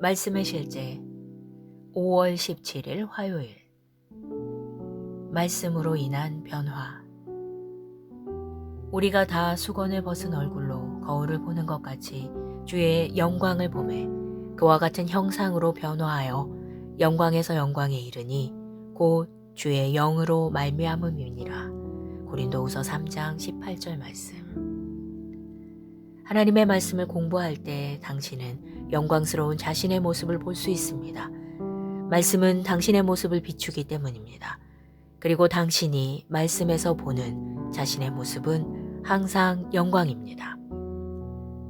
말씀의 실제 5월 17일 화요일. 말씀으로 인한 변화. 우리가 다 수건을 벗은 얼굴로 거울을 보는 것 같이 주의 영광을 보매 그와 같은 형상으로 변화하여 영광에서 영광에 이르니 곧 주의 영으로 말미암음이니라. 고린도후서 3장 18절 말씀. 하나님의 말씀을 공부할 때 당신은 영광스러운 자신의 모습을 볼 수 있습니다. 말씀은 당신의 모습을 비추기 때문입니다. 그리고 당신이 말씀에서 보는 자신의 모습은 항상 영광입니다.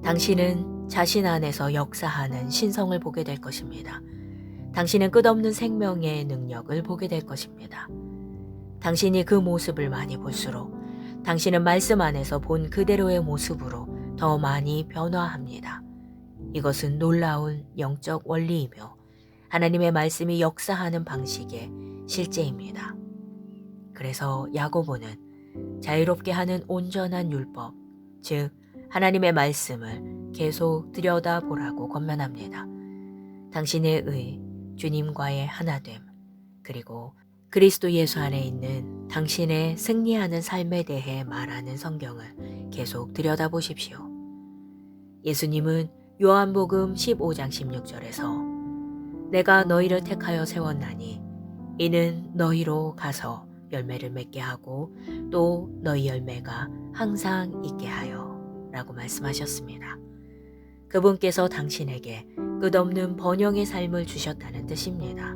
당신은 자신 안에서 역사하는 신성을 보게 될 것입니다. 당신은 끝없는 생명의 능력을 보게 될 것입니다. 당신이 그 모습을 많이 볼수록 당신은 말씀 안에서 본 그대로의 모습으로 더 많이 변화합니다. 이것은 놀라운 영적 원리이며 하나님의 말씀이 역사하는 방식의 실제입니다. 그래서 야고보는 자유롭게 하는 온전한 율법, 즉 하나님의 말씀을 계속 들여다보라고 권면합니다. 당신의 의, 주님과의 하나됨, 그리고 그리스도 예수 안에 있는 당신의 승리하는 삶에 대해 말하는 성경을 계속 들여다보십시오. 예수님은 요한복음 15장 16절에서 내가 너희를 택하여 세웠나니 이는 너희로 가서 열매를 맺게 하고 또 너희 열매가 항상 있게 하여 라고 말씀하셨습니다. 그분께서 당신에게 끝없는 번영의 삶을 주셨다는 뜻입니다.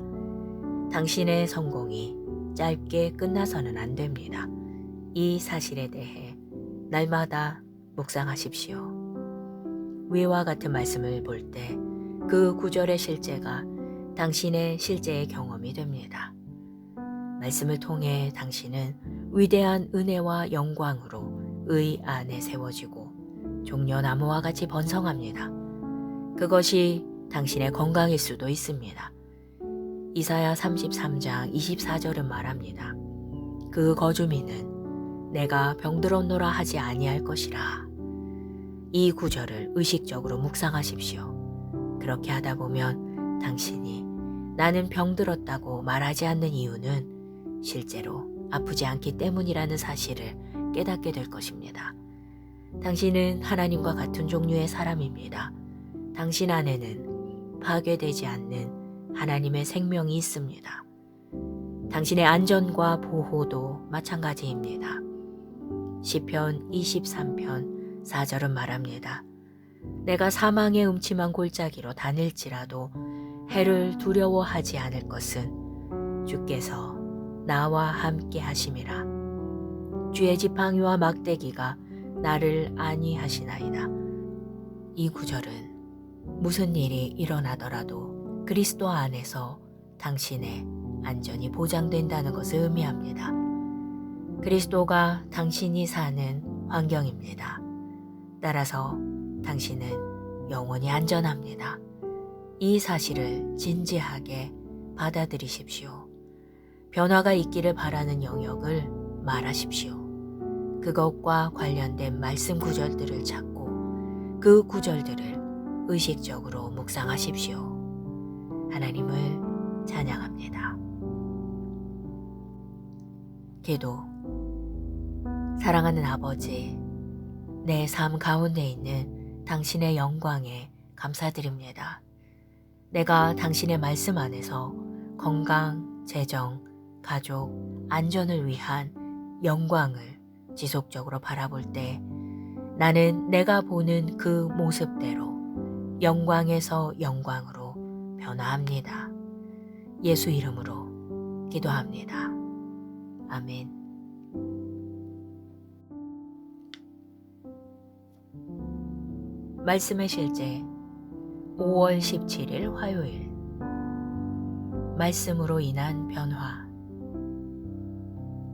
당신의 성공이 짧게 끝나서는 안 됩니다. 이 사실에 대해 날마다 묵상하십시오. 위와 같은 말씀을 볼 때 그 구절의 실제가 당신의 실제의 경험이 됩니다. 말씀을 통해 당신은 위대한 은혜와 영광으로 의 안에 세워지고 종려나무와 같이 번성합니다. 그것이 당신의 건강일 수도 있습니다. 이사야 33장 24절은 말합니다. 그 거주민은 내가 병들었노라 하지 아니할 것이라. 이 구절을 의식적으로 묵상하십시오. 그렇게 하다 보면 당신이 나는 병들었다고 말하지 않는 이유는 실제로 아프지 않기 때문이라는 사실을 깨닫게 될 것입니다. 당신은 하나님과 같은 종류의 사람입니다. 당신 안에는 파괴되지 않는 하나님의 생명이 있습니다. 당신의 안전과 보호도 마찬가지입니다. 시편 23편 4절은 말합니다. 내가 사망의 음침한 골짜기로 다닐지라도 해를 두려워하지 않을 것은 주께서 나와 함께 하심이라. 주의 지팡이와 막대기가 나를 안위하시나이다. 이 구절은 무슨 일이 일어나더라도 그리스도 안에서 당신의 안전이 보장된다는 것을 의미합니다. 그리스도가 당신이 사는 환경입니다. 따라서 당신은 영원히 안전합니다. 이 사실을 진지하게 받아들이십시오. 변화가 있기를 바라는 영역을 말하십시오. 그것과 관련된 말씀 구절들을 찾고 그 구절들을 의식적으로 묵상하십시오. 하나님을 찬양합니다. 기도. 사랑하는 아버지, 내 삶 가운데 있는 당신의 영광에 감사드립니다. 내가 당신의 말씀 안에서 건강, 재정, 가족, 안전을 위한 영광을 지속적으로 바라볼 때 나는 내가 보는 그 모습대로 영광에서 영광으로 변화합니다. 예수 이름으로 기도합니다. 아멘. 말씀의 실제 5월 17일 화요일. 말씀으로 인한 변화.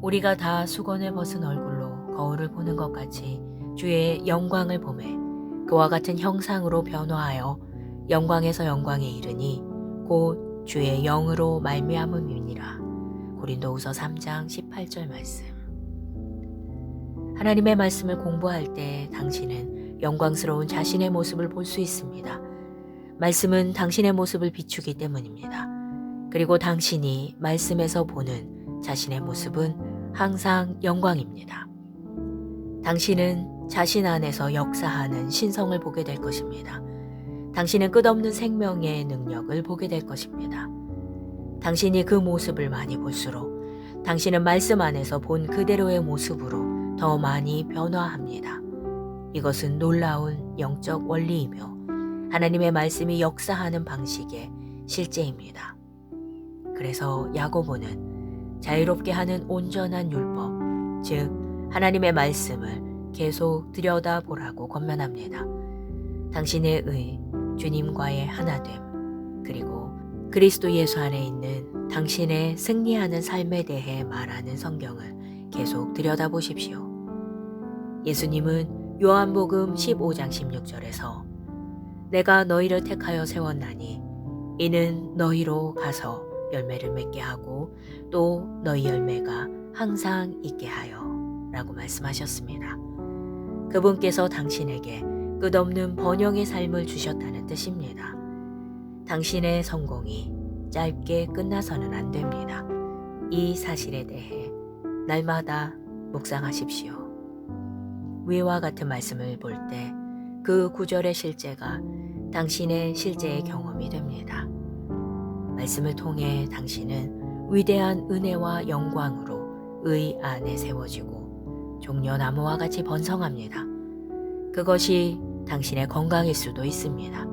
우리가 다 수건을 벗은 얼굴로 거울을 보는 것 같이 주의 영광을 보매 그와 같은 형상으로 변화하여 영광에서 영광에 이르니 곧 주의 영으로 말미암음이니라. 고린도후서 3장 18절 말씀. 하나님의 말씀을 공부할 때 당신은 영광스러운 자신의 모습을 볼 수 있습니다. 말씀은 당신의 모습을 비추기 때문입니다. 그리고 당신이 말씀에서 보는 자신의 모습은 항상 영광입니다. 당신은 자신 안에서 역사하는 신성을 보게 될 것입니다. 당신은 끝없는 생명의 능력을 보게 될 것입니다. 당신이 그 모습을 많이 볼수록 당신은 말씀 안에서 본 그대로의 모습으로 더 많이 변화합니다. 이것은 놀라운 영적 원리이며 하나님의 말씀이 역사하는 방식의 실제입니다. 그래서 야고보는 자유롭게 하는 온전한 율법, 즉 하나님의 말씀을 계속 들여다보라고 권면합니다. 당신의 의, 주님과의 하나됨, 그리고 그리스도 예수 안에 있는 당신의 승리하는 삶에 대해 말하는 성경을 계속 들여다보십시오. 예수님은 요한복음 15장 16절에서 내가 너희를 택하여 세웠나니 이는 너희로 가서 열매를 맺게 하고 또 너희 열매가 항상 있게 하여 라고 말씀하셨습니다. 그분께서 당신에게 끝없는 번영의 삶을 주셨다는 뜻입니다. 당신의 성공이 짧게 끝나서는 안 됩니다. 이 사실에 대해 날마다 묵상하십시오. 위와 같은 말씀을 볼 때 그 구절의 실제가 당신의 실제의 경험이 됩니다. 말씀을 통해 당신은 위대한 은혜와 영광으로 의 안에 세워지고 종려나무와 같이 번성합니다. 그것이 당신의 건강일 수도 있습니다.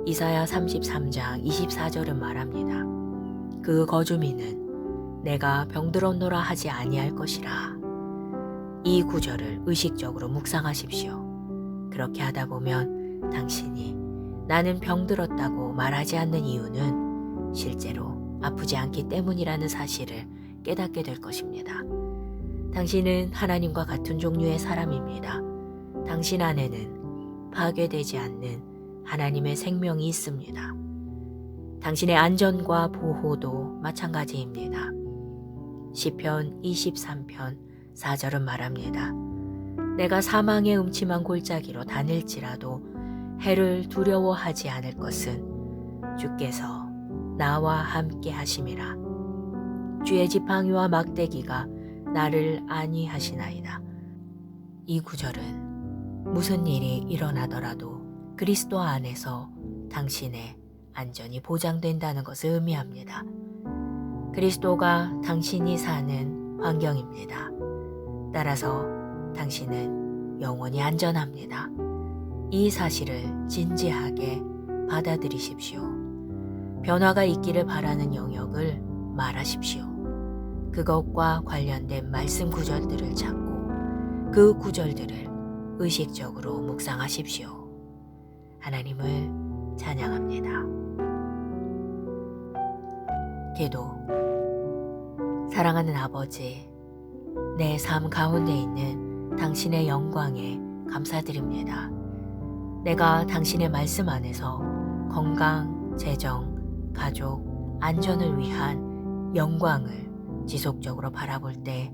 이사야 33장 24절은 말합니다. 그 거주민은 내가 병들었노라 하지 아니할 것이라. 이 구절을 의식적으로 묵상하십시오. 그렇게 하다 보면 당신이 나는 병들었다고 말하지 않는 이유는 실제로 아프지 않기 때문이라는 사실을 깨닫게 될 것입니다. 당신은 하나님과 같은 종류의 사람입니다. 당신 안에는 파괴되지 않는 하나님의 생명이 있습니다. 당신의 안전과 보호도 마찬가지입니다. 시편 23편 4절은 말합니다. 내가 사망의 음침한 골짜기로 다닐지라도 해를 두려워하지 않을 것은 주께서 나와 함께 하심이라. 주의 지팡이와 막대기가 나를 안위하시나이다. 이 구절은 무슨 일이 일어나더라도 그리스도 안에서 당신의 안전이 보장된다는 것을 의미합니다. 그리스도가 당신이 사는 환경입니다. 따라서 당신은 영원히 안전합니다. 이 사실을 진지하게 받아들이십시오. 변화가 있기를 바라는 영역을 말하십시오. 그것과 관련된 말씀 구절들을 찾고 그 구절들을 의식적으로 묵상하십시오. 하나님을 찬양합니다. 기도. 사랑하는 아버지, 내 삶 가운데 있는 당신의 영광에 감사드립니다. 내가 당신의 말씀 안에서 건강, 재정, 가족, 안전을 위한 영광을 지속적으로 바라볼 때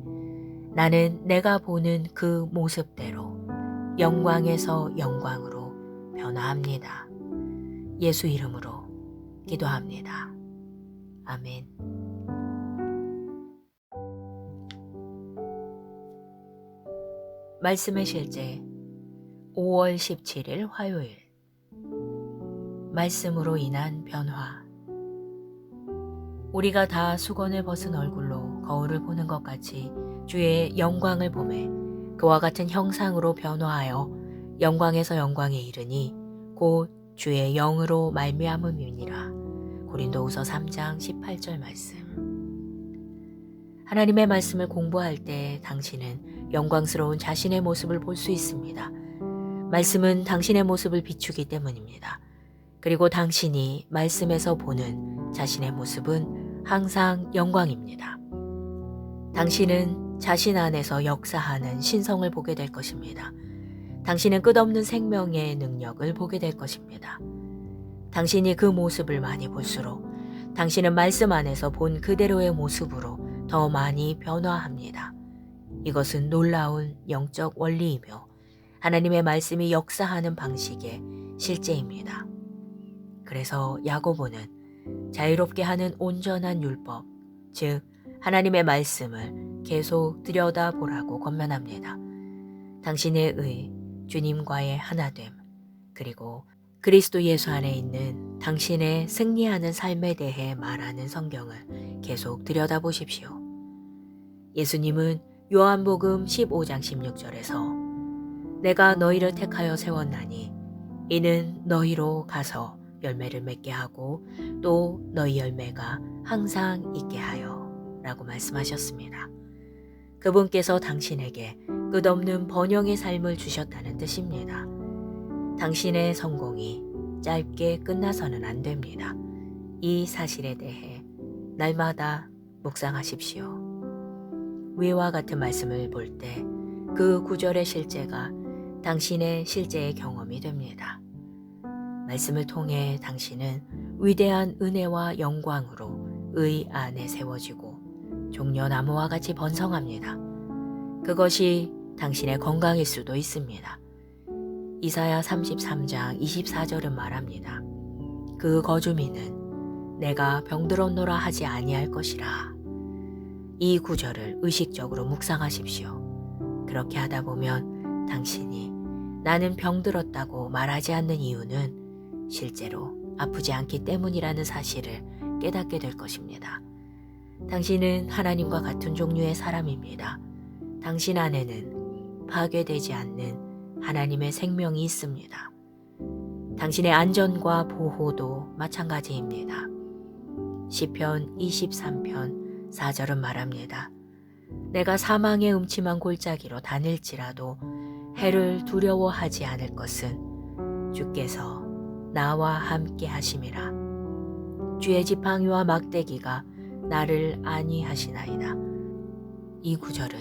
나는 내가 보는 그 모습대로 영광에서 영광으로 변화합니다. 예수 이름으로 기도합니다. 아멘. 말씀의 실제 5월 17일 화요일. 말씀으로 인한 변화. 우리가 다 수건을 벗은 얼굴로 거울을 보는 것 같이 주의 영광을 보매 그와 같은 형상으로 변화하여 영광에서 영광에 이르니 곧 주의 영으로 말미암음이니라. 고린도후서 3장 18절 말씀. 하나님의 말씀을 공부할 때 당신은 영광스러운 자신의 모습을 볼 수 있습니다. 말씀은 당신의 모습을 비추기 때문입니다. 그리고 당신이 말씀에서 보는 자신의 모습은 항상 영광입니다. 당신은 자신 안에서 역사하는 신성을 보게 될 것입니다. 당신은 끝없는 생명의 능력을 보게 될 것입니다. 당신이 그 모습을 많이 볼수록 당신은 말씀 안에서 본 그대로의 모습으로 더 많이 변화합니다. 이것은 놀라운 영적 원리이며 하나님의 말씀이 역사하는 방식의 실제입니다. 그래서 야고보는 자유롭게 하는 온전한 율법, 즉 하나님의 말씀을 계속 들여다보라고 권면합니다. 당신의 의, 주님과의 하나됨, 그리고 그리스도 예수 안에 있는 당신의 승리하는 삶에 대해 말하는 성경을 계속 들여다보십시오. 예수님은 요한복음 15장 16절에서 내가 너희를 택하여 세웠나니 이는 너희로 가서 열매를 맺게 하고 또 너희 열매가 항상 있게 하여 라고 말씀하셨습니다. 그분께서 당신에게 끝없는 번영의 삶을 주셨다는 뜻입니다. 당신의 성공이 짧게 끝나서는 안 됩니다. 이 사실에 대해 날마다 묵상하십시오. 위와 같은 말씀을 볼 때 그 구절의 실제가 당신의 실제의 경험이 됩니다. 말씀을 통해 당신은 위대한 은혜와 영광으로 의 안에 세워지고 종려나무와 같이 번성합니다. 그것이 당신의 건강일 수도 있습니다. 이사야 33장 24절은 말합니다. 그 거주민은 내가 병들었노라 하지 아니할 것이라. 이 구절을 의식적으로 묵상하십시오. 그렇게 하다 보면 당신이 나는 병들었다고 말하지 않는 이유는 실제로 아프지 않기 때문이라는 사실을 깨닫게 될 것입니다. 당신은 하나님과 같은 종류의 사람입니다. 당신 안에는 파괴되지 않는 하나님의 생명이 있습니다. 당신의 안전과 보호도 마찬가지입니다. 시편 23편 4절은 말합니다. 내가 사망의 음침한 골짜기로 다닐지라도 해를 두려워하지 않을 것은 주께서 나와 함께 하심이라. 주의 지팡이와 막대기가 나를 안위하시나이다. 이 구절은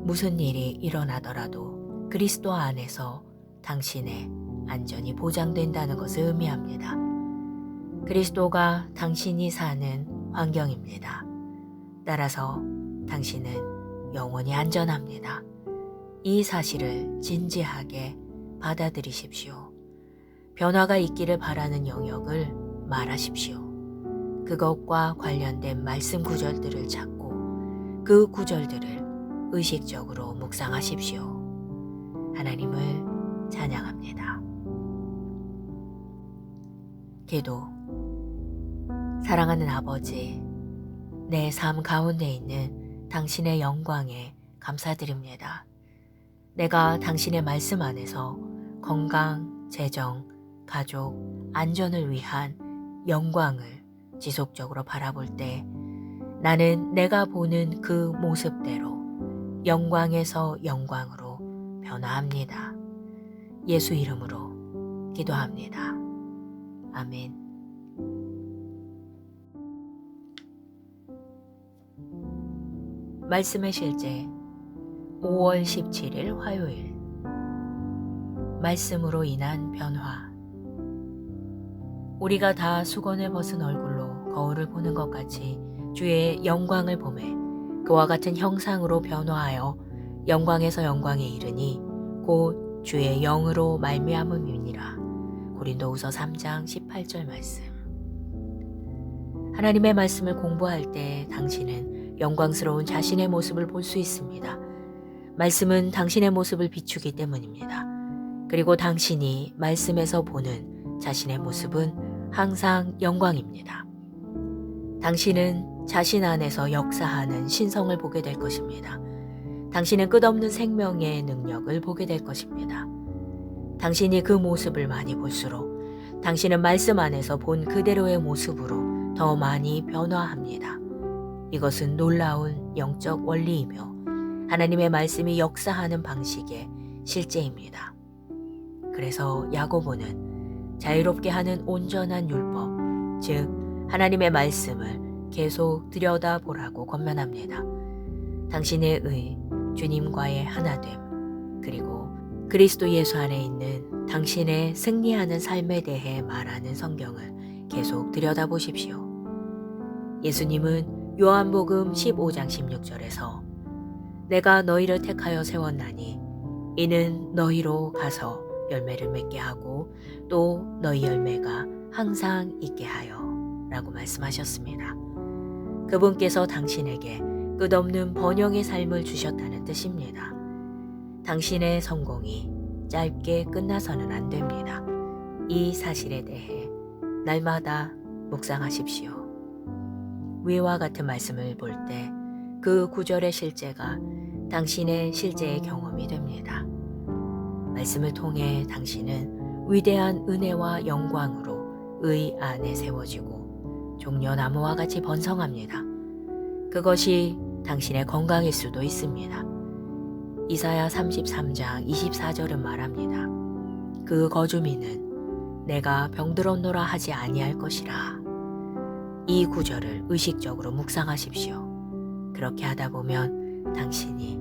무슨 일이 일어나더라도 그리스도 안에서 당신의 안전이 보장된다는 것을 의미합니다. 그리스도가 당신이 사는 환경입니다. 따라서 당신은 영원히 안전합니다. 이 사실을 진지하게 받아들이십시오. 변화가 있기를 바라는 영역을 말하십시오. 그것과 관련된 말씀 구절들을 찾고 그 구절들을 의식적으로 묵상하십시오. 하나님을 찬양합니다. 기도. 사랑하는 아버지, 내 삶 가운데 있는 당신의 영광에 감사드립니다. 내가 당신의 말씀 안에서 건강, 재정, 가족, 안전을 위한 영광을 지속적으로 바라볼 때 나는 내가 보는 그 모습대로 영광에서 영광으로 변화합니다. 예수 이름으로 기도합니다. 아멘. 말씀의 실제 5월 17일 화요일. 말씀으로 인한 변화. 우리가 다 수건을 벗은 얼굴로 거울을 보는 것 같이 주의 영광을 보매 그와 같은 형상으로 변화하여 영광에서 영광에 이르니 곧 주의 영으로 말미암음이니라. 고린도후서 3장 18절 말씀. 하나님의 말씀을 공부할 때 당신은 영광스러운 자신의 모습을 볼 수 있습니다. 말씀은 당신의 모습을 비추기 때문입니다. 그리고 당신이 말씀에서 보는 자신의 모습은 항상 영광입니다. 당신은 자신 안에서 역사하는 신성을 보게 될 것입니다. 당신은 끝없는 생명의 능력을 보게 될 것입니다. 당신이 그 모습을 많이 볼수록 당신은 말씀 안에서 본 그대로의 모습으로 더 많이 변화합니다. 이것은 놀라운 영적 원리이며 하나님의 말씀이 역사하는 방식의 실제입니다. 그래서 야고보는 자유롭게 하는 온전한 율법, 즉 하나님의 말씀을 계속 들여다보라고 권면합니다. 당신의 의, 주님과의 하나됨, 그리고 그리스도 예수 안에 있는 당신의 승리하는 삶에 대해 말하는 성경을 계속 들여다보십시오. 예수님은 요한복음 15장 16절에서 내가 너희를 택하여 세웠나니 이는 너희로 가서 열매를 맺게 하고 또 너희 열매가 항상 있게 하여 라고 말씀하셨습니다. 그분께서 당신에게 끝없는 번영의 삶을 주셨다는 뜻입니다. 당신의 성공이 짧게 끝나서는 안 됩니다. 이 사실에 대해 날마다 묵상하십시오. 위와 같은 말씀을 볼 때 그 구절의 실제가 당신의 실제의 경험이 됩니다. 말씀을 통해 당신은 위대한 은혜와 영광으로 의 안에 세워지고 종려나무와 같이 번성합니다. 그것이 당신의 건강일 수도 있습니다. 이사야 33장 24절은 말합니다. 그 거주민은 내가 병들었노라 하지 아니할 것이라. 이 구절을 의식적으로 묵상하십시오. 그렇게 하다 보면 당신이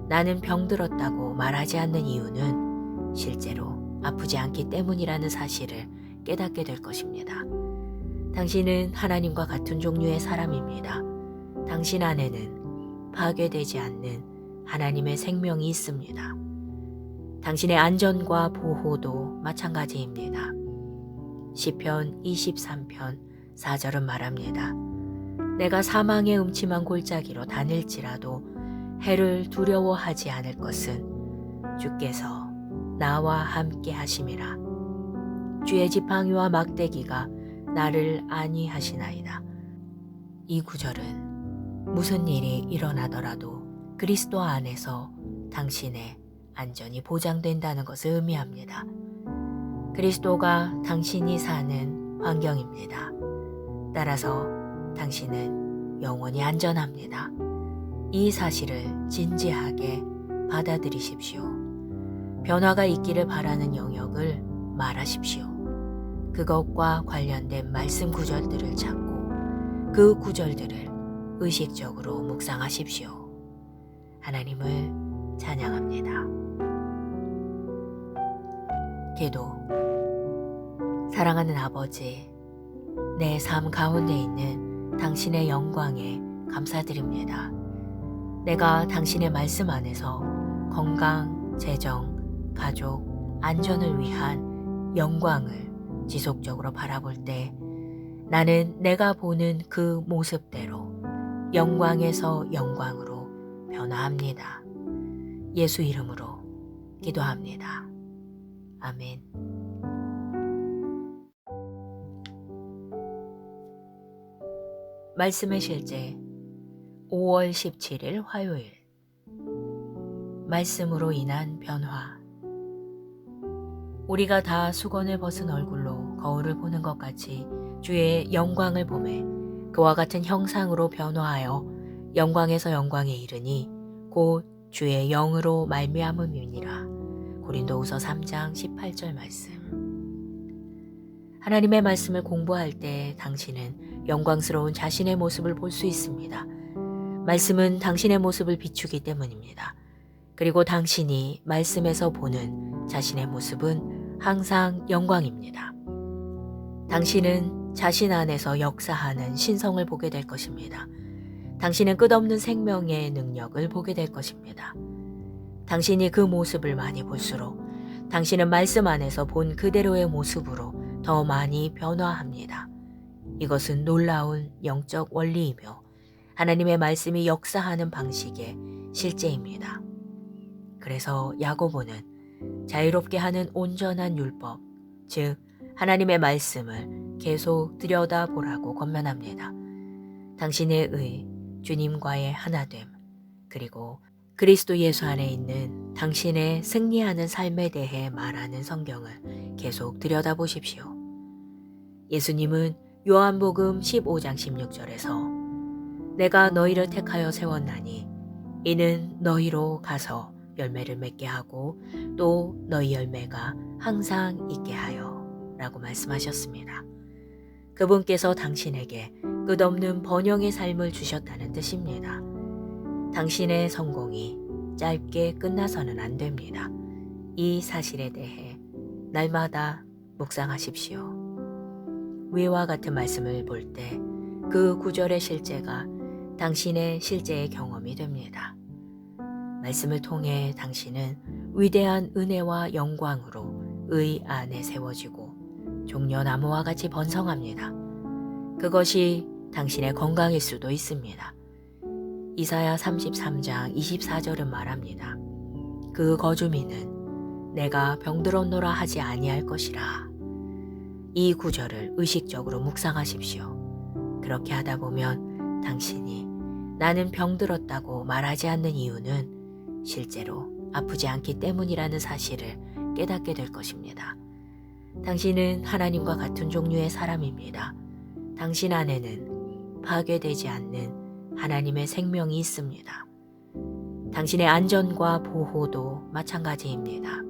나는 병들었다고 말하지 않는 이유는 실제로 아프지 않기 때문이라는 사실을 깨닫게 될 것입니다. 당신은 하나님과 같은 종류의 사람입니다. 당신 안에는 파괴되지 않는 하나님의 생명이 있습니다. 당신의 안전과 보호도 마찬가지입니다. 시편 23편 4절은 말합니다. 내가 사망의 음침한 골짜기로 다닐지라도 해를 두려워하지 않을 것은 주께서 나와 함께 하심이라. 주의 지팡이와 막대기가 나를 안위하시나이다. 이 구절은 무슨 일이 일어나더라도 그리스도 안에서 당신의 안전이 보장된다는 것을 의미합니다. 그리스도가 당신이 사는 환경입니다. 따라서 당신은 영원히 안전합니다. 이 사실을 진지하게 받아들이십시오. 변화가 있기를 바라는 영역을 말하십시오. 그것과 관련된 말씀 구절들을 찾고 그 구절들을 의식적으로 묵상하십시오. 하나님을 찬양합니다. 기도. 사랑하는 아버지, 내 삶 가운데 있는 당신의 영광에 감사드립니다. 내가 당신의 말씀 안에서 건강, 재정, 가족, 안전을 위한 영광을 지속적으로 바라볼 때 나는 내가 보는 그 모습대로 영광에서 영광으로 변화합니다. 예수 이름으로 기도합니다. 아멘. 말씀의 실제 5월 17일 화요일. 말씀으로 인한 변화. 우리가 다 수건을 벗은 얼굴로 거울을 보는 것 같이 주의 영광을 보매 그와 같은 형상으로 변화하여 영광에서 영광에 이르니 곧 주의 영으로 말미암음이니라. 고린도후서 3장 18절 말씀. 하나님의 말씀을 공부할 때 당신은 영광스러운 자신의 모습을 볼 수 있습니다. 말씀은 당신의 모습을 비추기 때문입니다. 그리고 당신이 말씀에서 보는 자신의 모습은 항상 영광입니다. 당신은 자신 안에서 역사하는 신성을 보게 될 것입니다. 당신은 끝없는 생명의 능력을 보게 될 것입니다. 당신이 그 모습을 많이 볼수록 당신은 말씀 안에서 본 그대로의 모습으로 더 많이 변화합니다. 이것은 놀라운 영적 원리이며 하나님의 말씀이 역사하는 방식의 실제입니다. 그래서 야고보는 자유롭게 하는 온전한 율법, 즉 하나님의 말씀을 계속 들여다보라고 권면합니다. 당신의 의, 주님과의 하나됨, 그리고 그리스도 예수 안에 있는 당신의 승리하는 삶에 대해 말하는 성경을 계속 들여다보십시오. 예수님은 요한복음 15장 16절에서 내가 너희를 택하여 세웠나니 이는 너희로 가서 열매를 맺게 하고 또 너희 열매가 항상 있게 하여 라고 말씀하셨습니다. 그분께서 당신에게 끝없는 번영의 삶을 주셨다는 뜻입니다. 당신의 성공이 짧게 끝나서는 안 됩니다. 이 사실에 대해 날마다 묵상하십시오. 위와 같은 말씀을 볼 때 그 구절의 실제가 당신의 실제의 경험이 됩니다. 말씀을 통해 당신은 위대한 은혜와 영광으로 의 안에 세워지고 종려나무와 같이 번성합니다. 그것이 당신의 건강일 수도 있습니다. 이사야 33장 24절은 말합니다. 그 거주민은 내가 병들었노라 하지 아니할 것이라. 이 구절을 의식적으로 묵상하십시오. 그렇게 하다 보면 당신이 나는 병들었다고 말하지 않는 이유는 실제로 아프지 않기 때문이라는 사실을 깨닫게 될 것입니다. 당신은 하나님과 같은 종류의 사람입니다. 당신 안에는 파괴되지 않는 하나님의 생명이 있습니다. 당신의 안전과 보호도 마찬가지입니다.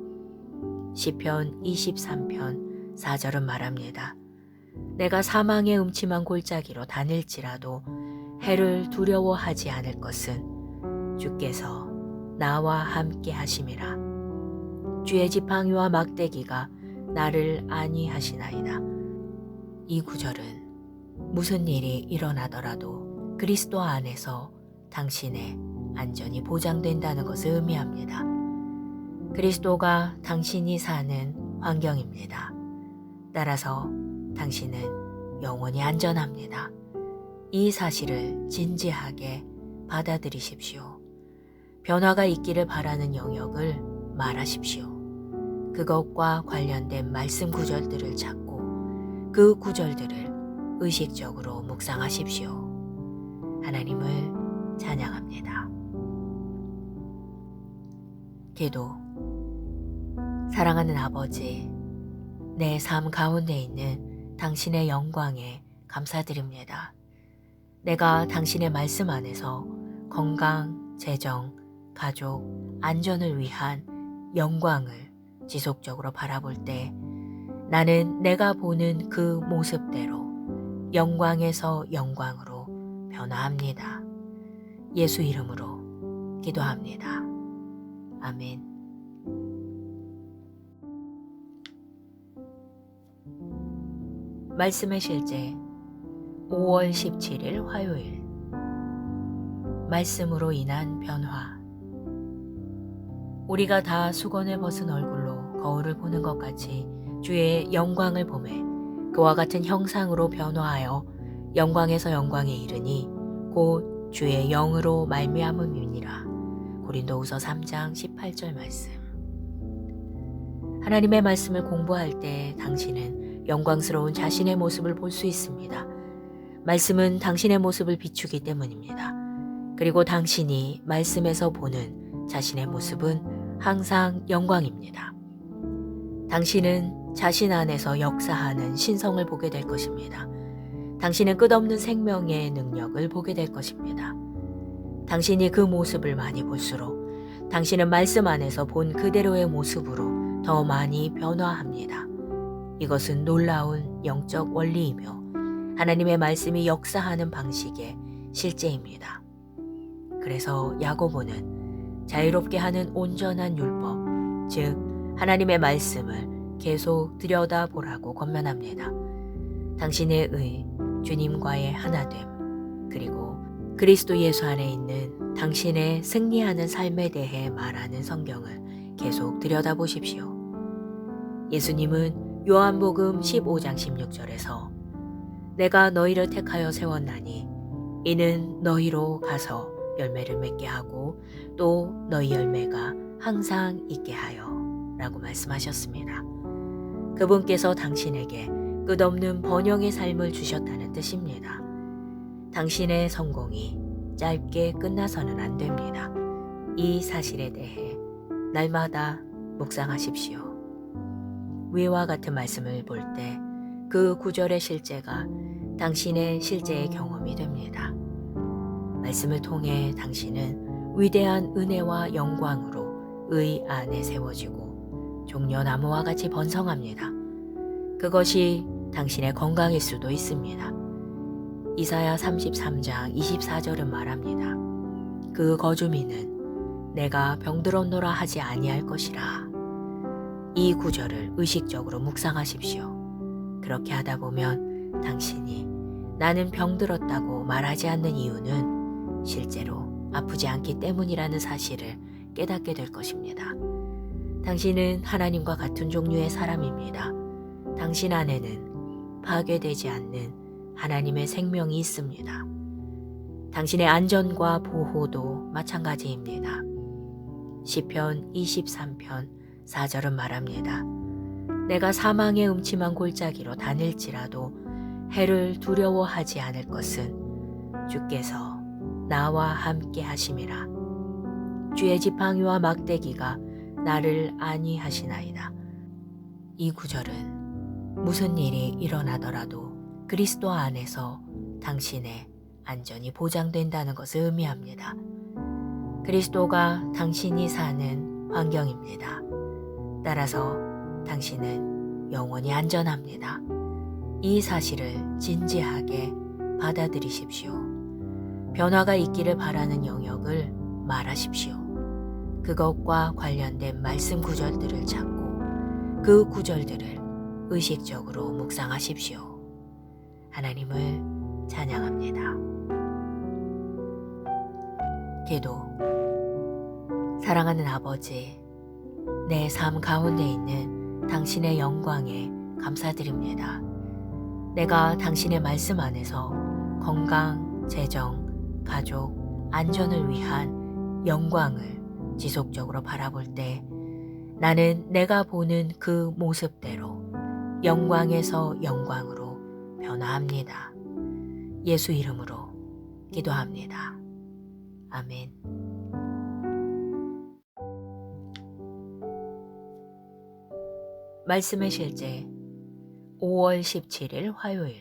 시편 23편 4절은 말합니다. 내가 사망의 음침한 골짜기로 다닐지라도 해를 두려워하지 않을 것은 주께서 나와 함께 하심이라. 주의 지팡이와 막대기가 나를 안위하시나이다. 이 구절은 무슨 일이 일어나더라도 그리스도 안에서 당신의 안전이 보장된다는 것을 의미합니다. 그리스도가 당신이 사는 환경입니다. 따라서 당신은 영원히 안전합니다. 이 사실을 진지하게 받아들이십시오. 변화가 있기를 바라는 영역을 말하십시오. 그것과 관련된 말씀 구절들을 찾고 그 구절들을 의식적으로 묵상하십시오. 하나님을 찬양합니다. 기도. 사랑하는 아버지, 내 삶 가운데 있는 당신의 영광에 감사드립니다. 내가 당신의 말씀 안에서 건강, 재정, 가족, 안전을 위한 영광을 지속적으로 바라볼 때 나는 내가 보는 그 모습대로 영광에서 영광으로 변화합니다. 예수 이름으로 기도합니다. 아멘. 말씀의 실제 5월 17일 화요일. 말씀으로 인한 변화. 우리가 다 수건을 벗은 얼굴로 거울을 보는 것 같이 주의 영광을 보매 그와 같은 형상으로 변화하여 영광에서 영광에 이르니 곧 주의 영으로 말미암음이니라. 고린도후서 3장 18절 말씀. 하나님의 말씀을 공부할 때 당신은 영광스러운 자신의 모습을 볼 수 있습니다. 말씀은 당신의 모습을 비추기 때문입니다. 그리고 당신이 말씀에서 보는 자신의 모습은 항상 영광입니다. 당신은 자신 안에서 역사하는 신성을 보게 될 것입니다. 당신은 끝없는 생명의 능력을 보게 될 것입니다. 당신이 그 모습을 많이 볼수록 당신은 말씀 안에서 본 그대로의 모습으로 더 많이 변화합니다. 이것은 놀라운 영적 원리이며 하나님의 말씀이 역사하는 방식의 실제입니다. 그래서 야고보는 자유롭게 하는 온전한 율법, 즉 하나님의 말씀을 계속 들여다보라고 권면합니다. 당신의 의, 주님과의 하나됨, 그리고 그리스도 예수 안에 있는 당신의 승리하는 삶에 대해 말하는 성경을 계속 들여다보십시오. 예수님은 요한복음 15장 16절에서 내가 너희를 택하여 세웠나니 이는 너희로 가서 열매를 맺게 하고 또 너희 열매가 항상 있게 하여 라고 말씀하셨습니다. 그분께서 당신에게 끝없는 번영의 삶을 주셨다는 뜻입니다. 당신의 성공이 짧게 끝나서는 안 됩니다. 이 사실에 대해 날마다 묵상하십시오. 위와 같은 말씀을 볼 때 그 구절의 실제가 당신의 실제의 경험이 됩니다. 말씀을 통해 당신은 위대한 은혜와 영광으로 의 안에 세워지고 종려나무와 같이 번성합니다. 그것이 당신의 건강일 수도 있습니다. 이사야 33장 24절은 말합니다. 그 거주민은 내가 병들었노라 하지 아니할 것이라. 이 구절을 의식적으로 묵상하십시오. 그렇게 하다 보면 당신이 나는 병들었다고 말하지 않는 이유는 실제로 아프지 않기 때문이라는 사실을 깨닫게 될 것입니다. 당신은 하나님과 같은 종류의 사람입니다. 당신 안에는 파괴되지 않는 하나님의 생명이 있습니다. 당신의 안전과 보호도 마찬가지입니다. 시편 23편 4절은 말합니다. 내가 사망의 음침한 골짜기로 다닐지라도 해를 두려워하지 않을 것은 주께서 나와 함께 하심이라. 주의 지팡이와 막대기가 나를 안위하시나이다. 이 구절은 무슨 일이 일어나더라도 그리스도 안에서 당신의 안전이 보장된다는 것을 의미합니다. 그리스도가 당신이 사는 환경입니다. 따라서 당신은 영원히 안전합니다. 이 사실을 진지하게 받아들이십시오. 변화가 있기를 바라는 영역을 말하십시오. 그것과 관련된 말씀 구절들을 찾고 그 구절들을 의식적으로 묵상하십시오. 하나님을 찬양합니다. 기도. 사랑하는 아버지, 내 삶 가운데 있는 당신의 영광에 감사드립니다. 내가 당신의 말씀 안에서 건강, 재정, 가족, 안전을 위한 영광을 지속적으로 바라볼 때 나는 내가 보는 그 모습대로 영광에서 영광으로 변화합니다. 예수 이름으로 기도합니다. 아멘. 말씀의 실제 5월 17일 화요일.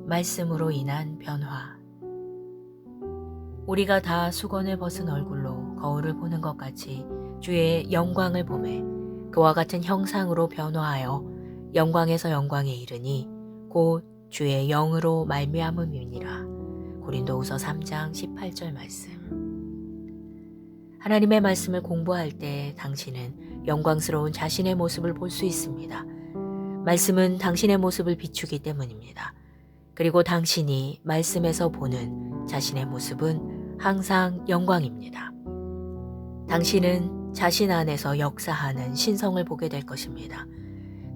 말씀으로 인한 변화. 우리가 다 수건을 벗은 얼굴로 거울을 보는 것 같이 주의 영광을 보매 그와 같은 형상으로 변화하여 영광에서 영광에 이르니 곧 주의 영으로 말미암음이니라. 고린도후서 3장 18절 말씀. 하나님의 말씀을 공부할 때 당신은 영광스러운 자신의 모습을 볼 수 있습니다. 말씀은 당신의 모습을 비추기 때문입니다. 그리고 당신이 말씀에서 보는 자신의 모습은 항상 영광입니다. 당신은 자신 안에서 역사하는 신성을 보게 될 것입니다.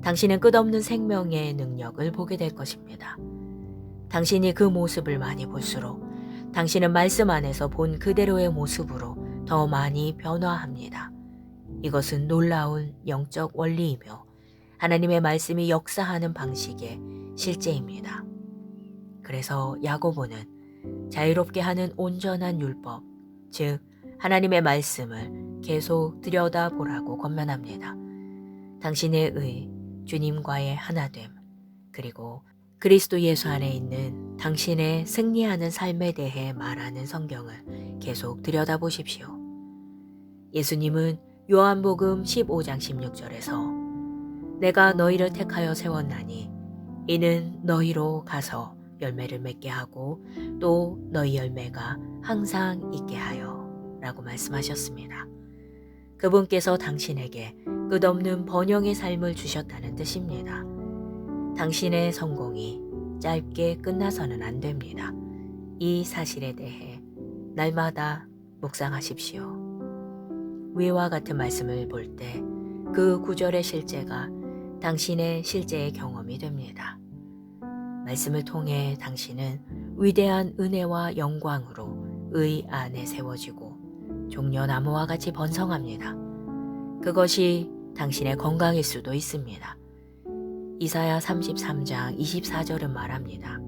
당신은 끝없는 생명의 능력을 보게 될 것입니다. 당신이 그 모습을 많이 볼수록 당신은 말씀 안에서 본 그대로의 모습으로 더 많이 변화합니다. 이것은 놀라운 영적 원리이며 하나님의 말씀이 역사하는 방식의 실제입니다. 그래서 야고보는 자유롭게 하는 온전한 율법, 즉 하나님의 말씀을 계속 들여다보라고 권면합니다. 당신의 의, 주님과의 하나됨, 그리고 그리스도 예수 안에 있는 당신의 승리하는 삶에 대해 말하는 성경을 계속 들여다보십시오. 예수님은 요한복음 15장 16절에서 내가 너희를 택하여 세웠나니 이는 너희로 가서 열매를 맺게 하고 또 너희 열매가 항상 있게 하여 라고 말씀하셨습니다. 그분께서 당신에게 끝없는 번영의 삶을 주셨다는 뜻입니다. 당신의 성공이 짧게 끝나서는 안 됩니다. 이 사실에 대해 날마다 묵상하십시오. 위와 같은 말씀을 볼 때 그 구절의 실제가 당신의 실제의 경험이 됩니다. 말씀을 통해 당신은 위대한 은혜와 영광으로 의 안에 세워지고 종려나무와 같이 번성합니다. 그것이 당신의 건강일 수도 있습니다. 이사야 33장 24절은 말합니다.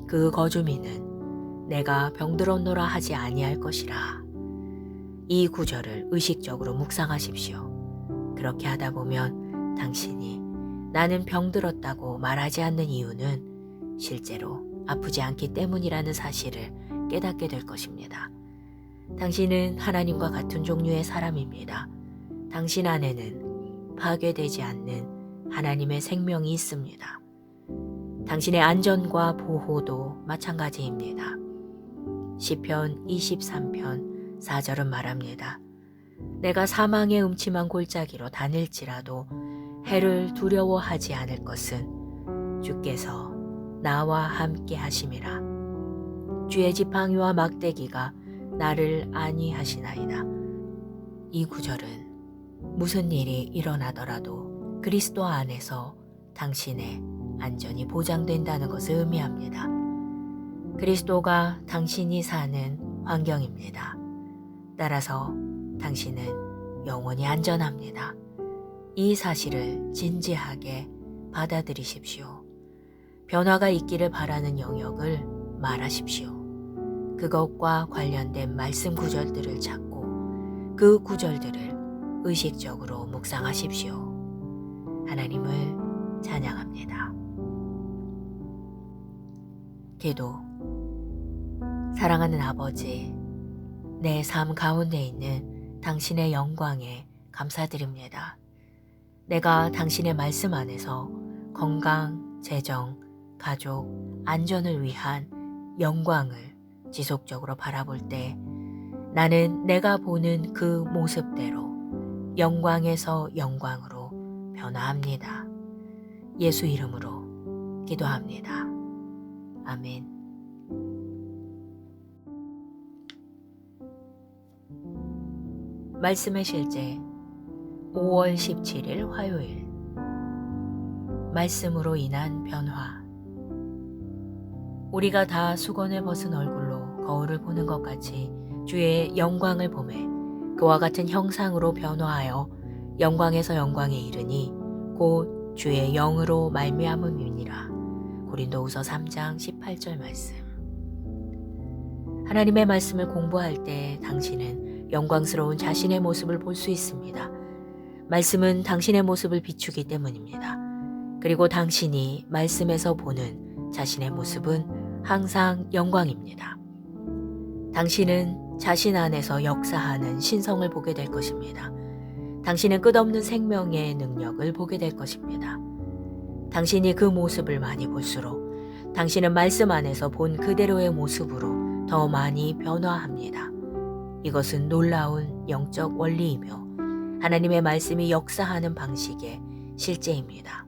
그 거주민은 내가 병들었노라 하지 아니할 것이라. 이 구절을 의식적으로 묵상하십시오. 그렇게 하다 보면 당신이 나는 병들었다고 말하지 않는 이유는 실제로 아프지 않기 때문이라는 사실을 깨닫게 될 것입니다. 당신은 하나님과 같은 종류의 사람입니다. 당신 안에는 파괴되지 않는 하나님의 생명이 있습니다. 당신의 안전과 보호도 마찬가지입니다. 시편 23편 4절은 말합니다. 내가 사망의 음침한 골짜기로 다닐지라도 해를 두려워하지 않을 것은 주께서 나와 함께 하심이라. 주의 지팡이와 막대기가 나를 안위하시나이다. 이 구절은 무슨 일이 일어나더라도 그리스도 안에서 당신의 안전이 보장된다는 것을 의미합니다. 그리스도가 당신이 사는 환경입니다. 따라서 당신은 영원히 안전합니다. 이 사실을 진지하게 받아들이십시오. 변화가 있기를 바라는 영역을 말하십시오. 그것과 관련된 말씀 구절들을 찾고 그 구절들을 의식적으로 묵상하십시오. 하나님을 찬양합니다. 기도. 사랑하는 아버지, 내 삶 가운데 있는 당신의 영광에 감사드립니다. 내가 당신의 말씀 안에서 건강, 재정, 가족, 안전을 위한 영광을 지속적으로 바라볼 때 나는 내가 보는 그 모습대로 영광에서 영광으로 변화합니다. 예수 이름으로 기도합니다. 아멘. 말씀의 실제 5월 17일 화요일. 말씀으로 인한 변화. 우리가 다 수건을 벗은 얼굴로 거울을 보는 것 같이 주의 영광을 보매 그와 같은 형상으로 변화하여 영광에서 영광에 이르니 곧 주의 영으로 말미암음이니라. 고린도후서 3장 18절 말씀. 하나님의 말씀을 공부할 때 당신은 영광스러운 자신의 모습을 볼 수 있습니다. 말씀은 당신의 모습을 비추기 때문입니다. 그리고 당신이 말씀에서 보는 자신의 모습은 항상 영광입니다. 당신은 자신 안에서 역사하는 신성을 보게 될 것입니다. 당신은 끝없는 생명의 능력을 보게 될 것입니다. 당신이 그 모습을 많이 볼수록 당신은 말씀 안에서 본 그대로의 모습으로 더 많이 변화합니다. 이것은 놀라운 영적 원리이며 하나님의 말씀이 역사하는 방식의 실제입니다.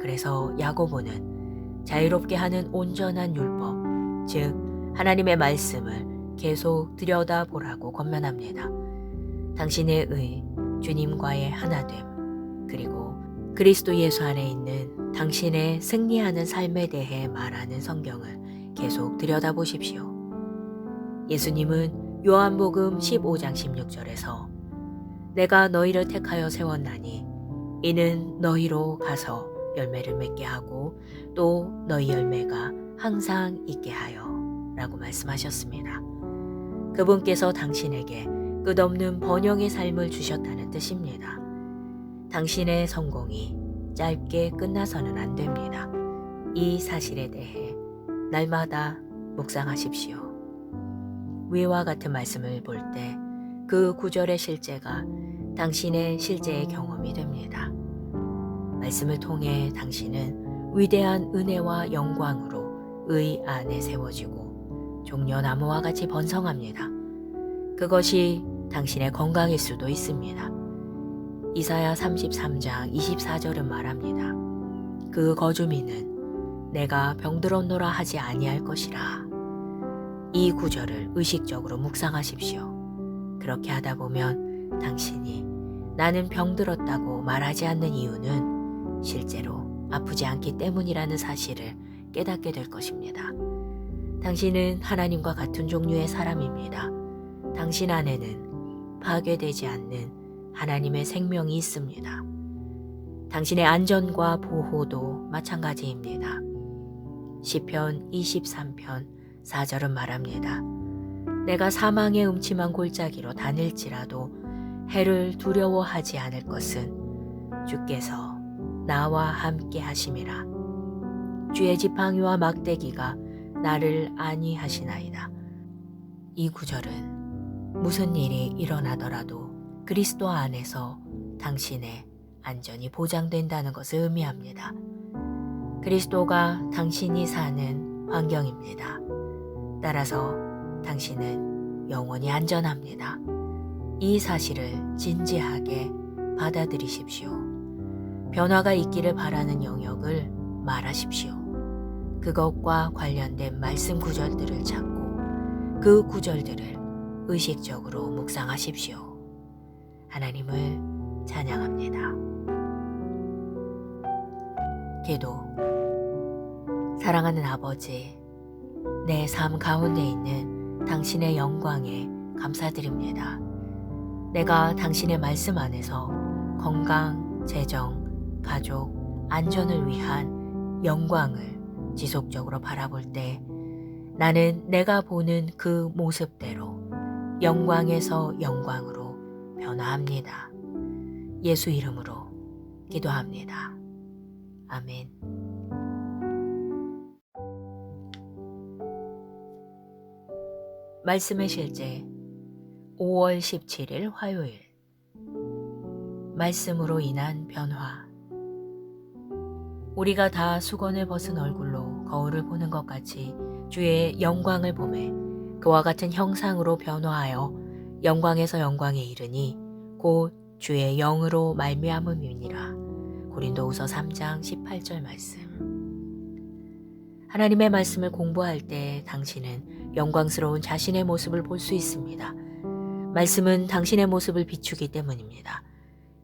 그래서 야고보는 자유롭게 하는 온전한 율법, 즉 하나님의 말씀을 계속 들여다보라고 권면합니다. 당신의 의, 주님과의 하나됨, 그리고 그리스도 예수 안에 있는 당신의 승리하는 삶에 대해 말하는 성경을 계속 들여다보십시오. 예수님은 요한복음 15장 16절에서 내가 너희를 택하여 세웠나니 이는 너희로 가서 열매를 맺게 하고 또 너희 열매가 항상 있게 하여 라고 말씀하셨습니다. 그분께서 당신에게 끝없는 번영의 삶을 주셨다는 뜻입니다. 당신의 성공이 짧게 끝나서는 안 됩니다. 이 사실에 대해 날마다 묵상하십시오. 위와 같은 말씀을 볼 때 그 구절의 실제가 당신의 실제의 경험이 됩니다. 말씀을 통해 당신은 위대한 은혜와 영광으로 의 안에 세워지고 종려나무와 같이 번성합니다. 그것이 당신의 건강일 수도 있습니다. 이사야 33장 24절은 말합니다. 그 거주민은 내가 병들었노라 하지 아니할 것이라. 이 구절을 의식적으로 묵상하십시오. 그렇게 하다 보면 당신이 나는 병들었다고 말하지 않는 이유는 실제로 아프지 않기 때문이라는 사실을 깨닫게 될 것입니다. 당신은 하나님과 같은 종류의 사람입니다. 당신 안에는 파괴되지 않는 하나님의 생명이 있습니다. 당신의 안전과 보호도 마찬가지입니다. 시편 23편 4절은 말합니다. 내가 사망의 음침한 골짜기로 다닐지라도 해를 두려워하지 않을 것은 주께서 나와 함께 하심이라. 주의 지팡이와 막대기가 나를 안위하시나이다. 이 구절은 무슨 일이 일어나더라도 그리스도 안에서 당신의 안전이 보장된다는 것을 의미합니다. 그리스도가 당신이 사는 환경입니다. 따라서 당신은 영원히 안전합니다. 이 사실을 진지하게 받아들이십시오. 변화가 있기를 바라는 영역을 말하십시오. 그것과 관련된 말씀 구절들을 찾고 그 구절들을 의식적으로 묵상하십시오. 하나님을 찬양합니다. 기도. 사랑하는 아버지, 내 삶 가운데 있는 당신의 영광에 감사드립니다. 내가 당신의 말씀 안에서 건강, 재정, 가족, 안전을 위한 영광을 지속적으로 바라볼 때 나는 내가 보는 그 모습대로 영광에서 영광으로 변화합니다. 예수 이름으로 기도합니다. 아멘. 말씀의 실제 5월 17일 화요일. 말씀으로 인한 변화. 우리가 다 수건을 벗은 얼굴로 거울을 보는 것 같이 주의 영광을 보매 그와 같은 형상으로 변화하여 영광에서 영광에 이르니 곧 주의 영으로 말미암음이니라. 고린도후서 3장 18절 말씀. 하나님의 말씀을 공부할 때 당신은 영광스러운 자신의 모습을 볼 수 있습니다. 말씀은 당신의 모습을 비추기 때문입니다.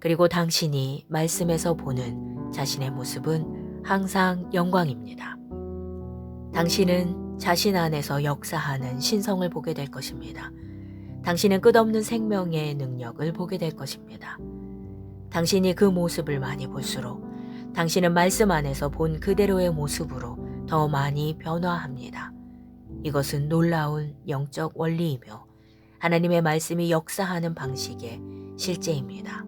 그리고 당신이 말씀에서 보는 자신의 모습은 항상 영광입니다. 당신은 자신 안에서 역사하는 신성을 보게 될 것입니다. 당신은 끝없는 생명의 능력을 보게 될 것입니다. 당신이 그 모습을 많이 볼수록 당신은 말씀 안에서 본 그대로의 모습으로 더 많이 변화합니다. 이것은 놀라운 영적 원리이며 하나님의 말씀이 역사하는 방식의 실제입니다.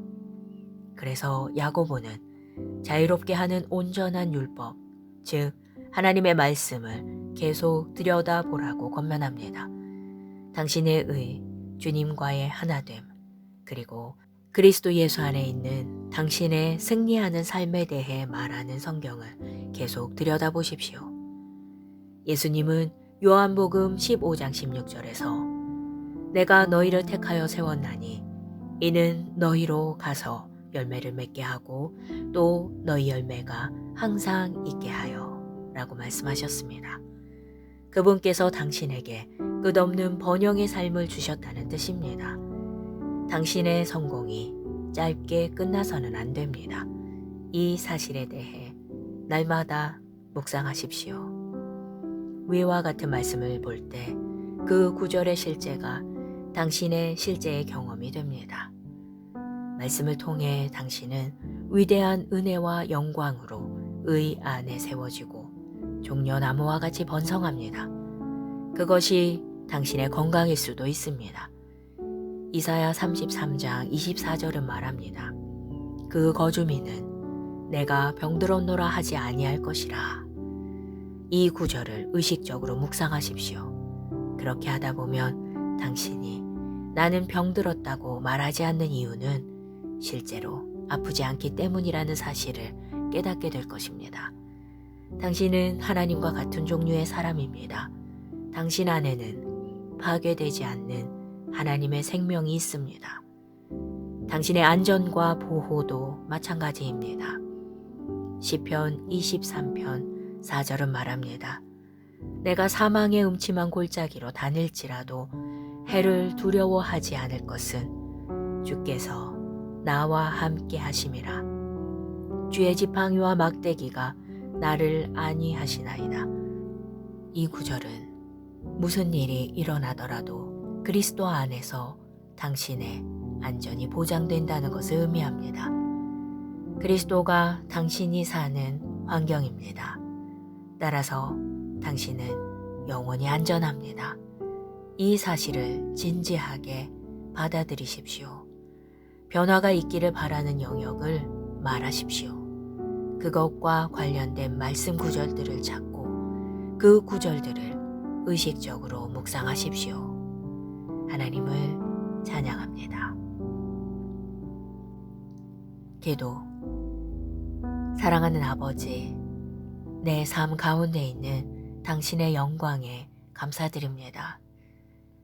그래서 야고보는 자유롭게 하는 온전한 율법, 즉 하나님의 말씀을 계속 들여다보라고 권면합니다. 당신의 의, 주님과의 하나됨, 그리고 그리스도 예수 안에 있는 당신의 승리하는 삶에 대해 말하는 성경을 계속 들여다보십시오. 예수님은 요한복음 15장 16절에서 내가 너희를 택하여 세웠나니 이는 너희로 가서 열매를 맺게 하고 또 너희 열매가 항상 있게 하여 라고 말씀하셨습니다. 그분께서 당신에게 끝없는 번영의 삶을 주셨다는 뜻입니다. 당신의 성공이 짧게 끝나서는 안 됩니다. 이 사실에 대해 날마다 묵상하십시오. 위와 같은 말씀을 볼 때 그 구절의 실제가 당신의 실제의 경험이 됩니다. 말씀을 통해 당신은 위대한 은혜와 영광으로 의 안에 세워지고 종려나무와 같이 번성합니다. 그것이 당신의 건강일 수도 있습니다. 이사야 33장 24절은 말합니다. 그 거주민은 내가 병들었노라 하지 아니할 것이라. 이 구절을 의식적으로 묵상하십시오. 그렇게 하다 보면 당신이 나는 병들었다고 말하지 않는 이유는 실제로 아프지 않기 때문이라는 사실을 깨닫게 될 것입니다. 당신은 하나님과 같은 종류의 사람입니다. 당신 안에는 파괴되지 않는 하나님의 생명이 있습니다. 당신의 안전과 보호도 마찬가지입니다. 시편 23편 4절은 말합니다. 내가 사망의 음침한 골짜기로 다닐지라도 해를 두려워하지 않을 것은 주께서 나와 함께 하심이라. 주의 지팡이와 막대기가 나를 안위하시나이다. 이 구절은 무슨 일이 일어나더라도 그리스도 안에서 당신의 안전이 보장된다는 것을 의미합니다. 그리스도가 당신이 사는 환경입니다. 따라서 당신은 영원히 안전합니다. 이 사실을 진지하게 받아들이십시오. 변화가 있기를 바라는 영역을 말하십시오. 그것과 관련된 말씀 구절들을 찾고 그 구절들을 의식적으로 묵상하십시오. 하나님을 찬양합니다. 기도. 사랑하는 아버지, 내 삶 가운데 있는 당신의 영광에 감사드립니다.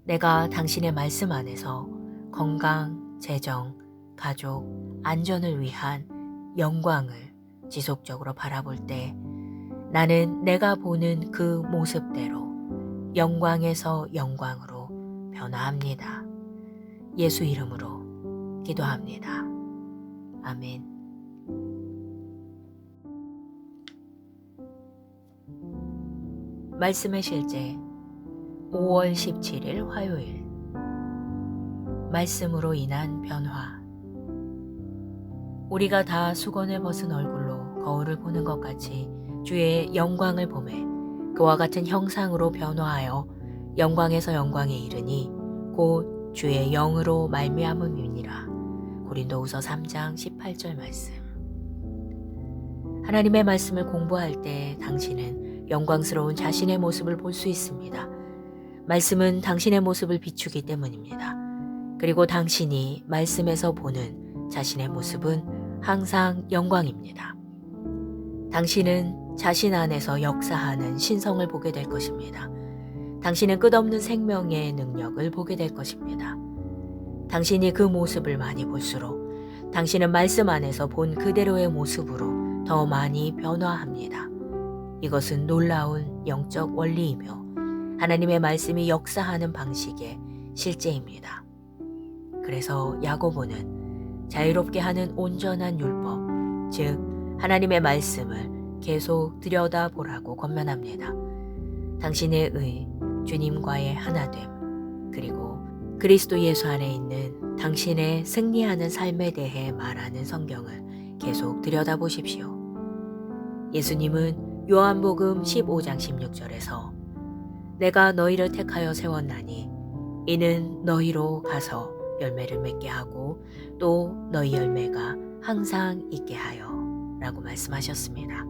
내가 당신의 말씀 안에서 건강, 재정, 가족, 안전을 위한 영광을 지속적으로 바라볼 때 나는 내가 보는 그 모습대로 영광에서 영광으로 변화합니다. 예수 이름으로 기도합니다. 아멘. 말씀의 실제 5월 17일 화요일 말씀으로 인한 변화. 우리가 다 수건을 벗은 얼굴로 거울을 보는 것 같이 주의 영광을 보매 그와 같은 형상으로 변화하여 영광에서 영광에 이르니 곧 주의 영으로 말미암음이니라. 고린도후서 3장 18절 말씀. 하나님의 말씀을 공부할 때 당신은 영광스러운 자신의 모습을 볼 수 있습니다. 말씀은 당신의 모습을 비추기 때문입니다. 그리고 당신이 말씀에서 보는 자신의 모습은 항상 영광입니다. 당신은 자신 안에서 역사하는 신성을 보게 될 것입니다. 당신은 끝없는 생명의 능력을 보게 될 것입니다. 당신이 그 모습을 많이 볼수록 당신은 말씀 안에서 본 그대로의 모습으로 더 많이 변화합니다. 이것은 놀라운 영적 원리이며 하나님의 말씀이 역사하는 방식의 실제입니다. 그래서 야고보는 자유롭게 하는 온전한 율법, 즉 하나님의 말씀을 계속 들여다보라고 권면합니다. 당신의 의, 주님과의 하나됨, 그리고 그리스도 예수 안에 있는 당신의 승리하는 삶에 대해 말하는 성경을 계속 들여다보십시오. 예수님은 요한복음 15장 16절에서 내가 너희를 택하여 세웠나니 이는 너희로 가서 열매를 맺게 하고 또 너희 열매가 항상 있게 하여 라고 말씀하셨습니다.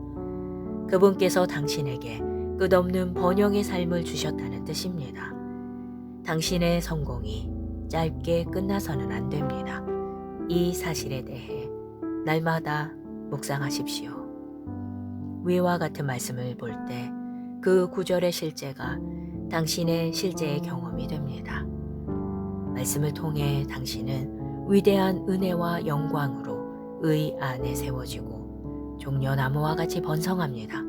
그분께서 당신에게 끝없는 번영의 삶을 주셨다는 뜻입니다. 당신의 성공이 짧게 끝나서는 안 됩니다. 이 사실에 대해 날마다 묵상하십시오. 위와 같은 말씀을 볼 때 그 구절의 실제가 당신의 실제의 경험이 됩니다. 말씀을 통해 당신은 위대한 은혜와 영광으로 의 안에 세워지고 종려나무와 같이 번성합니다.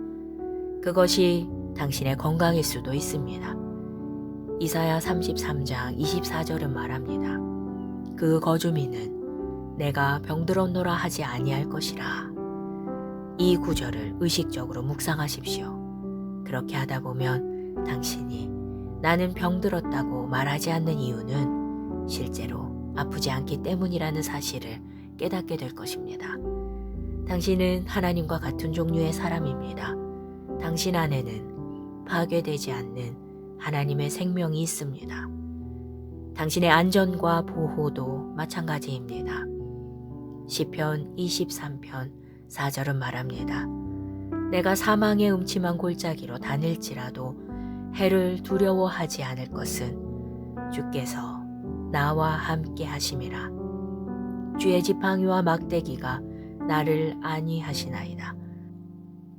그것이 당신의 건강일 수도 있습니다. 이사야 33장 24절은 말합니다. 그 거주민은 내가 병들었노라 하지 아니할 것이라. 이 구절을 의식적으로 묵상하십시오. 그렇게 하다 보면 당신이 나는 병들었다고 말하지 않는 이유는 실제로 아프지 않기 때문이라는 사실을 깨닫게 될 것입니다. 당신은 하나님과 같은 종류의 사람입니다. 당신 안에는 파괴되지 않는 하나님의 생명이 있습니다. 당신의 안전과 보호도 마찬가지입니다. 시편 23편 4절은 말합니다. 내가 사망의 음침한 골짜기로 다닐지라도 해를 두려워하지 않을 것은 주께서 나와 함께 하심이라. 주의 지팡이와 막대기가 나를 안위하시나이다.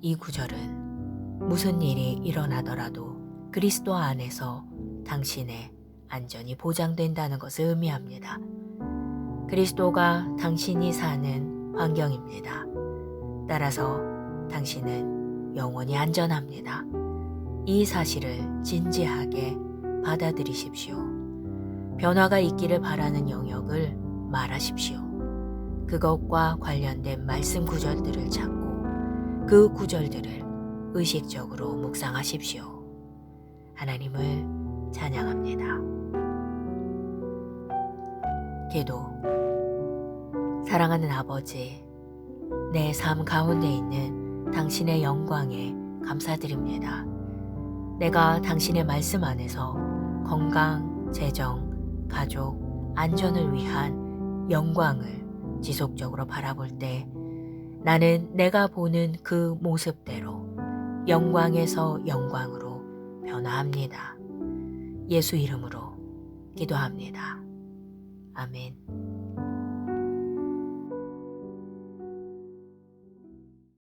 이 구절은 무슨 일이 일어나더라도 그리스도 안에서 당신의 안전이 보장된다는 것을 의미합니다. 그리스도가 당신이 사는 환경입니다. 따라서 당신은 영원히 안전합니다. 이 사실을 진지하게 받아들이십시오. 변화가 있기를 바라는 영역을 말하십시오. 그것과 관련된 말씀 구절들을 찾고 그 구절들을 의식적으로 묵상하십시오. 하나님을 찬양합니다. 기도. 사랑하는 아버지, 내 삶 가운데 있는 당신의 영광에 감사드립니다. 내가 당신의 말씀 안에서 건강, 재정, 가족, 안전을 위한 영광을 지속적으로 바라볼 때 나는 내가 보는 그 모습대로 영광에서 영광으로 변화합니다. 예수 이름으로 기도합니다. 아멘.